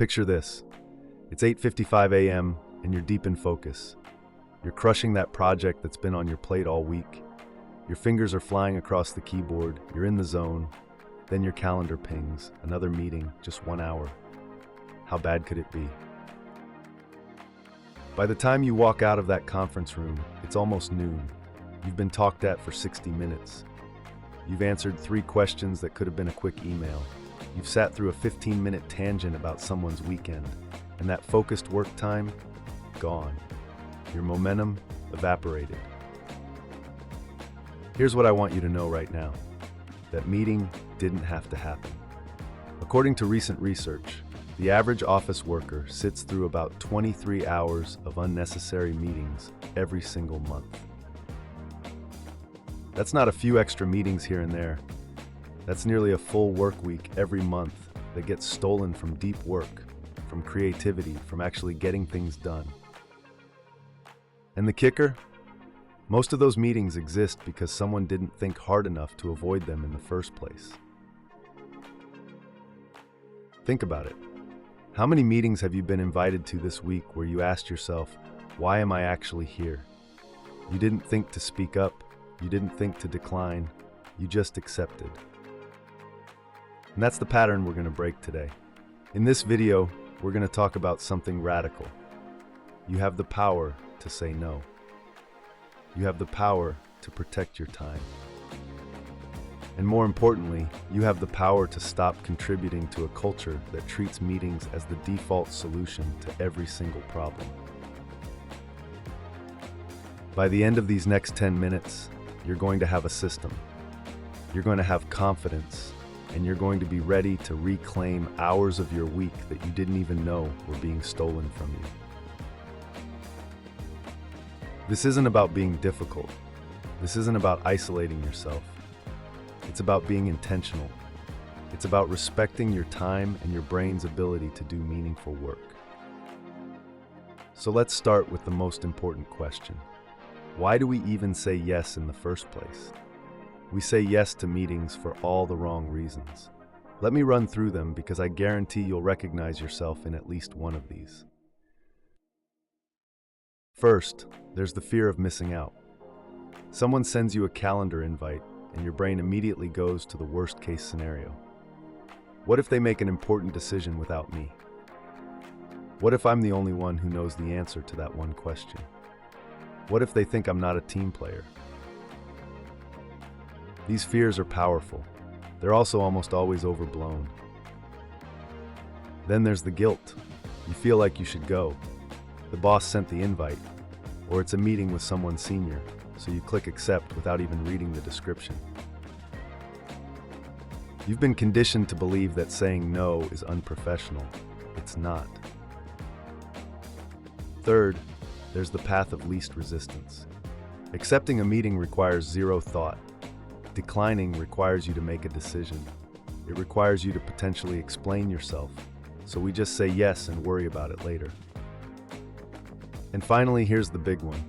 Picture this. It's 8:55 a.m. and you're deep in focus. You're crushing that project that's been on your plate all week. Your fingers are flying across the keyboard, you're in the zone. Then your calendar pings, another meeting, just 1 hour. How bad could it be? By the time you walk out of that conference room, it's almost noon. You've been talked at for 60 minutes. You've answered 3 questions that could have been a quick email. You've sat through a 15-minute tangent about someone's weekend, and that focused work time, gone. Your momentum evaporated. Here's what I want you to know right now. That meeting didn't have to happen. According to recent research, the average office worker sits through about 23 hours of unnecessary meetings every single month. That's not a few extra meetings here and there. That's nearly a full work week every month that gets stolen from deep work, from creativity, from actually getting things done. And the kicker? Most of those meetings exist because someone didn't think hard enough to avoid them in the first place. Think about it. How many meetings have you been invited to this week where you asked yourself, why am I actually here? You didn't think to speak up. You didn't think to decline. You just accepted. And that's the pattern we're going to break today. In this video, we're going to talk about something radical. You have the power to say no. You have the power to protect your time. And more importantly, you have the power to stop contributing to a culture that treats meetings as the default solution to every single problem. By the end of these next 10 minutes, you're going to have a system. You're going to have confidence, and you're going to be ready to reclaim hours of your week that you didn't even know were being stolen from you. This isn't about being difficult. This isn't about isolating yourself. It's about being intentional. It's about respecting your time and your brain's ability to do meaningful work. So let's start with the most important question. Why do we even say yes in the first place? We say yes to meetings for all the wrong reasons. Let me run through them because I guarantee you'll recognize yourself in at least one of these. First, there's the fear of missing out. Someone sends you a calendar invite, and your brain immediately goes to the worst-case scenario. What if they make an important decision without me? What if I'm the only one who knows the answer to that one question? What if they think I'm not a team player? These fears are powerful. They're also almost always overblown. Then there's the guilt. You feel like you should go. The boss sent the invite, or it's a meeting with someone senior, so you click accept without even reading the description. You've been conditioned to believe that saying no is unprofessional. It's not. Third, there's the path of least resistance. Accepting a meeting requires zero thought. Declining requires you to make a decision. It requires you to potentially explain yourself. So we just say yes and worry about it later. And finally, here's the big one.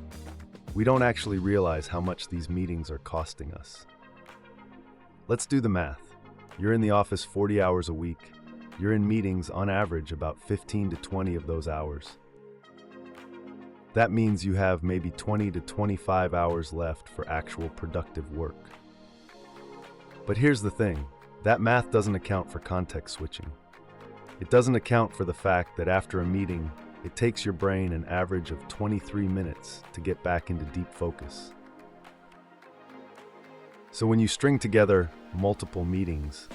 We don't actually realize how much these meetings are costing us. Let's do the math. You're in the office 40 hours a week. You're in meetings on average about 15 to 20 of those hours. That means you have maybe 20 to 25 hours left for actual productive work. But here's the thing, that math doesn't account for context switching. It doesn't account for the fact that after a meeting, it takes your brain an average of 23 minutes to get back into deep focus. So when you string together multiple meetings,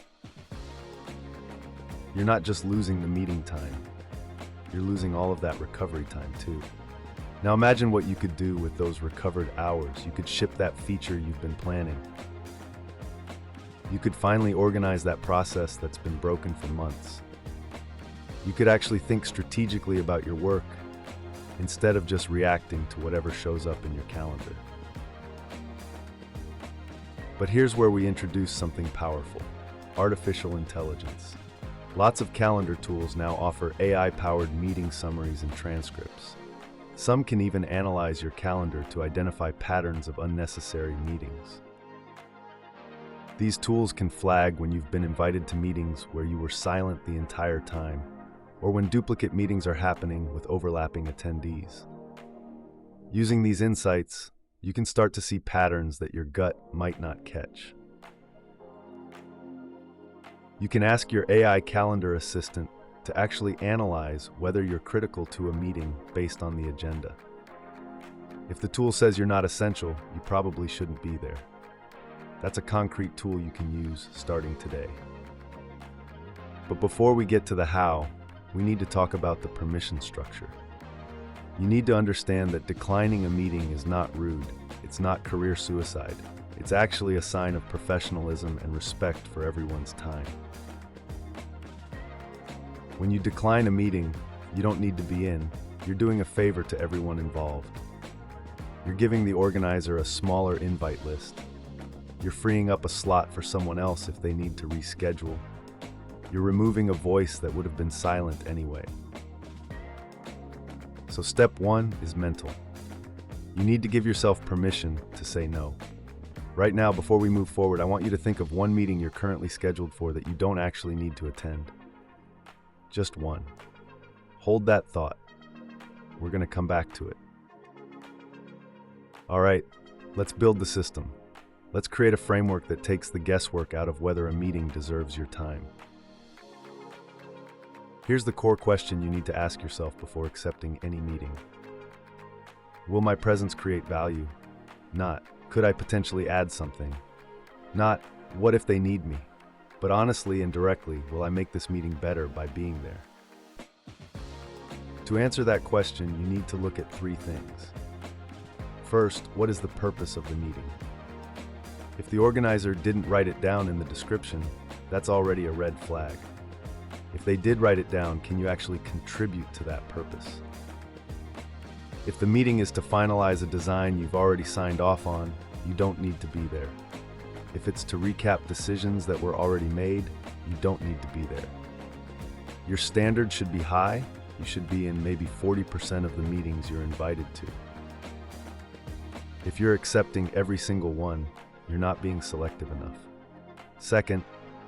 you're not just losing the meeting time, you're losing all of that recovery time too. Now imagine what you could do with those recovered hours. You could ship that feature you've been planning. You could finally organize that process that's been broken for months. You could actually think strategically about your work instead of just reacting to whatever shows up in your calendar. But here's where we introduce something powerful: artificial intelligence. Lots of calendar tools now offer AI-powered meeting summaries and transcripts. Some can even analyze your calendar to identify patterns of unnecessary meetings. These tools can flag when you've been invited to meetings where you were silent the entire time, or when duplicate meetings are happening with overlapping attendees. Using these insights, you can start to see patterns that your gut might not catch. You can ask your AI calendar assistant to actually analyze whether you're critical to a meeting based on the agenda. If the tool says you're not essential, you probably shouldn't be there. That's a concrete tool you can use starting today. But before we get to the how, we need to talk about the permission structure. You need to understand that declining a meeting is not rude. It's not career suicide. It's actually a sign of professionalism and respect for everyone's time. When you decline a meeting, you don't need to be in. You're doing a favor to everyone involved. You're giving the organizer a smaller invite list. You're freeing up a slot for someone else if they need to reschedule. You're removing a voice that would have been silent anyway. So step 1 is mental. You need to give yourself permission to say no. Right now, before we move forward, I want you to think of one meeting you're currently scheduled for that you don't actually need to attend. Just one. Hold that thought. We're going to come back to it. All right, let's build the system. Let's create a framework that takes the guesswork out of whether a meeting deserves your time. Here's the core question you need to ask yourself before accepting any meeting. Will my presence create value? Not, could I potentially add something? Not, what if they need me? But honestly and directly, will I make this meeting better by being there? To answer that question, you need to look at 3 things. First, what is the purpose of the meeting? If the organizer didn't write it down in the description, that's already a red flag. If they did write it down, can you actually contribute to that purpose? If the meeting is to finalize a design you've already signed off on, you don't need to be there. If it's to recap decisions that were already made, you don't need to be there. Your standard should be high. You should be in maybe 40% of the meetings you're invited to. If you're accepting every single one, you're not being selective enough. Second,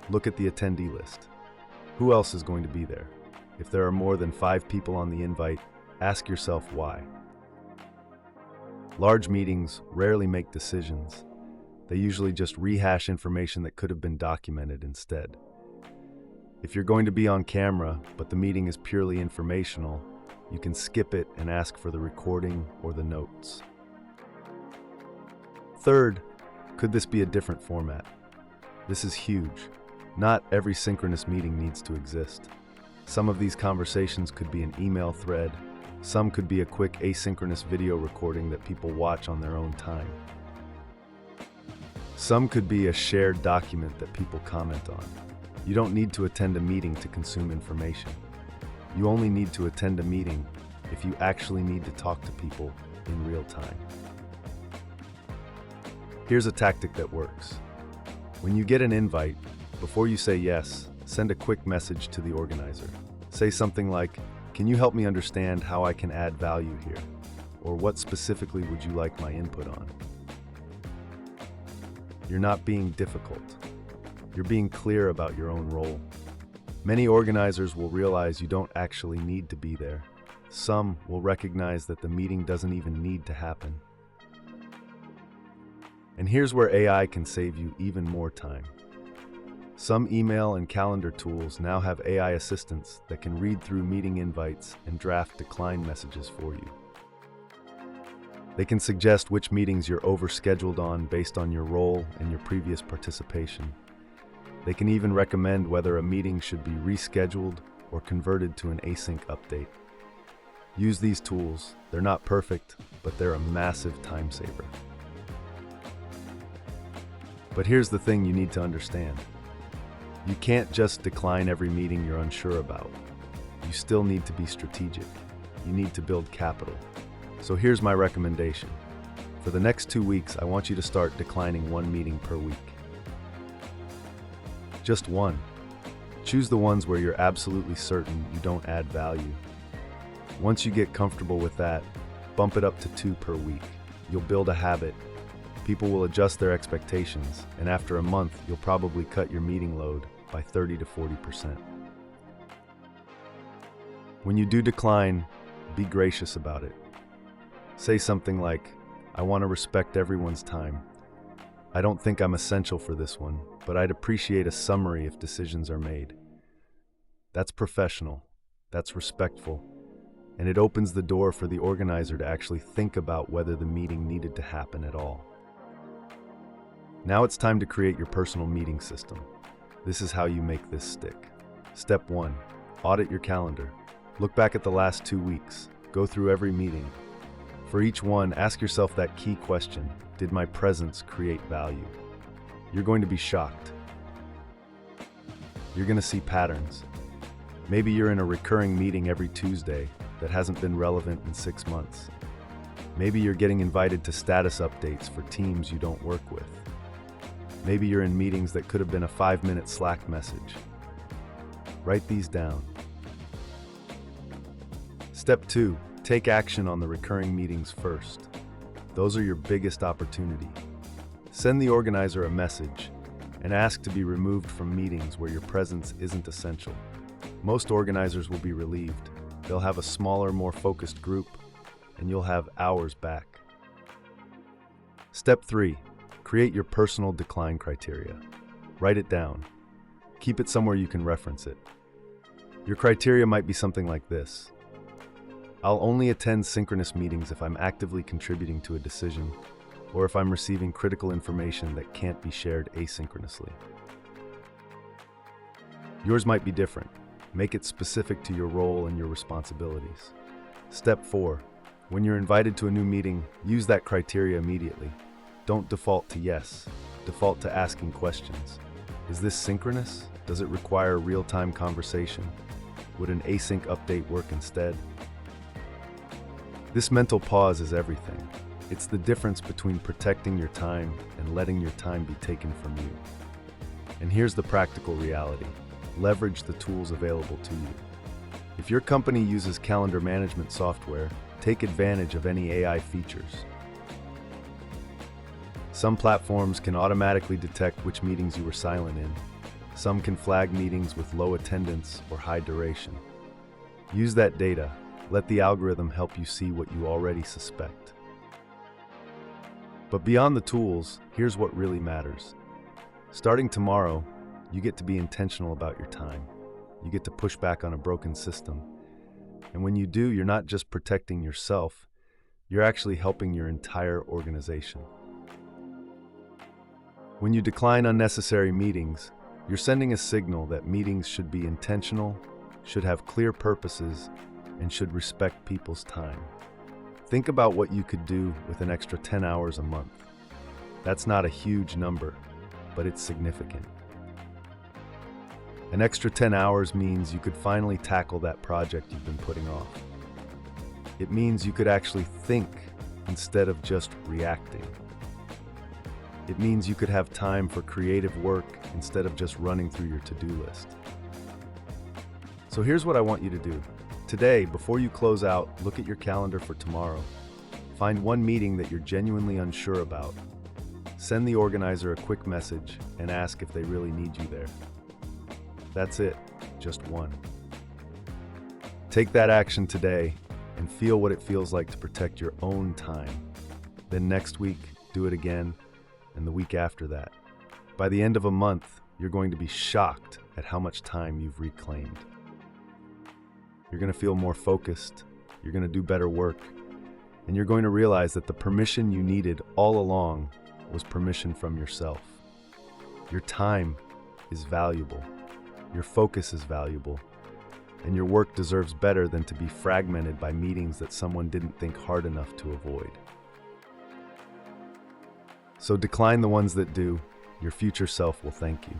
look at the attendee list. Who else is going to be there? If there are more than 5 people on the invite, ask yourself why. Large meetings rarely make decisions. They usually just rehash information that could have been documented instead. If you're going to be on camera, but the meeting is purely informational, you can skip it and ask for the recording or the notes. Third, could this be a different format? This is huge. Not every synchronous meeting needs to exist. Some of these conversations could be an email thread. Some could be a quick asynchronous video recording that people watch on their own time. Some could be a shared document that people comment on. You don't need to attend a meeting to consume information. You only need to attend a meeting if you actually need to talk to people in real time. Here's a tactic that works. When you get an invite, before you say yes, send a quick message to the organizer. Say something like, "Can you help me understand how I can add value here?" Or "What specifically would you like my input on?" You're not being difficult. You're being clear about your own role. Many organizers will realize you don't actually need to be there. Some will recognize that the meeting doesn't even need to happen. And here's where AI can save you even more time. Some email and calendar tools now have AI assistants that can read through meeting invites and draft decline messages for you. They can suggest which meetings you're overscheduled on based on your role and your previous participation. They can even recommend whether a meeting should be rescheduled or converted to an async update. Use these tools. They're not perfect, but they're a massive time saver. But here's the thing you need to understand. You can't just decline every meeting you're unsure about. You still need to be strategic. You need to build capital. So here's my recommendation. For the next 2 weeks, I want you to start declining 1 meeting per week. Just 1. Choose the ones where you're absolutely certain you don't add value. Once you get comfortable with that, bump it up to 2 per week. You'll build a habit. People will adjust their expectations, and after a month, you'll probably cut your meeting load by 30 to 40%. When you do decline, be gracious about it. Say something like, "I want to respect everyone's time. I don't think I'm essential for this one, but I'd appreciate a summary if decisions are made." That's professional, that's respectful, and it opens the door for the organizer to actually think about whether the meeting needed to happen at all. Now it's time to create your personal meeting system. This is how you make this stick. Step 1. Audit your calendar. Look back at the last 2 weeks. Go through every meeting. For each one, ask yourself that key question: did my presence create value? You're going to be shocked. You're going to see patterns. Maybe you're in a recurring meeting every Tuesday that hasn't been relevant in 6 months. Maybe you're getting invited to status updates for teams you don't work with. Maybe you're in meetings that could have been a 5-minute Slack message. Write these down. Step 2. Take action on the recurring meetings first. Those are your biggest opportunity. Send the organizer a message and ask to be removed from meetings where your presence isn't essential. Most organizers will be relieved. They'll have a smaller, more focused group, and you'll have hours back. Step 3. Create your personal decline criteria. Write it down. Keep it somewhere you can reference it. Your criteria might be something like this: I'll only attend synchronous meetings if I'm actively contributing to a decision, or if I'm receiving critical information that can't be shared asynchronously. Yours might be different. Make it specific to your role and your responsibilities. Step 4. When you're invited to a new meeting, use that criteria immediately. Don't default to yes. Default to asking questions. Is this synchronous? Does it require real-time conversation? Would an async update work instead? This mental pause is everything. It's the difference between protecting your time and letting your time be taken from you. And here's the practical reality. Leverage the tools available to you. If your company uses calendar management software, take advantage of any AI features. Some platforms can automatically detect which meetings you were silent in. Some can flag meetings with low attendance or high duration. Use that data. Let the algorithm help you see what you already suspect. But beyond the tools, here's what really matters. Starting tomorrow, you get to be intentional about your time. You get to push back on a broken system. And when you do, you're not just protecting yourself, you're actually helping your entire organization. When you decline unnecessary meetings, you're sending a signal that meetings should be intentional, should have clear purposes, and should respect people's time. Think about what you could do with an extra 10 hours a month. That's not a huge number, but it's significant. An extra 10 hours means you could finally tackle that project you've been putting off. It means you could actually think instead of just reacting. It means you could have time for creative work instead of just running through your to-do list. So here's what I want you to do. Today, before you close out, look at your calendar for tomorrow. Find one meeting that you're genuinely unsure about. Send the organizer a quick message and ask if they really need you there. That's it, just one. Take that action today and feel what it feels like to protect your own time. Then next week, do it again, and the week after that. By the end of a month, you're going to be shocked at how much time you've reclaimed. You're going to feel more focused, you're going to do better work, and you're going to realize that the permission you needed all along was permission from yourself. Your time is valuable, your focus is valuable, and your work deserves better than to be fragmented by meetings that someone didn't think hard enough to avoid. So decline the ones that do. Your future self will thank you.